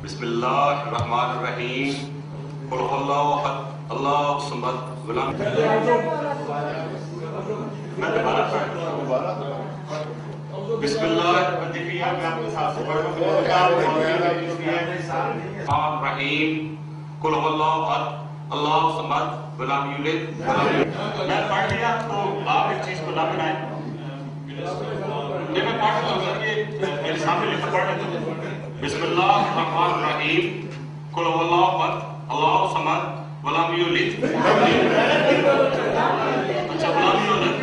بسم اللہ الرحمن الرحیم قل هو اللہ احد اللہ الصمد لم میں دوبارہ بسم اللہ دیکھیے میں آپ کے ساتھ الرحمن الرحیم قل هو اللہ احد اللہ الصمد لم یلد میں پڑھ لیا تو آپ اس چیز کو نہ بنائیں یہ میں پڑھ لوں گا کہ میرے سامنے لکھا پڑھ لیتے ہیں بسم اللہ الرحمن الرحیم قل هو اللہ احد اللہ الصمد ولم یلد اچھا ولم یولد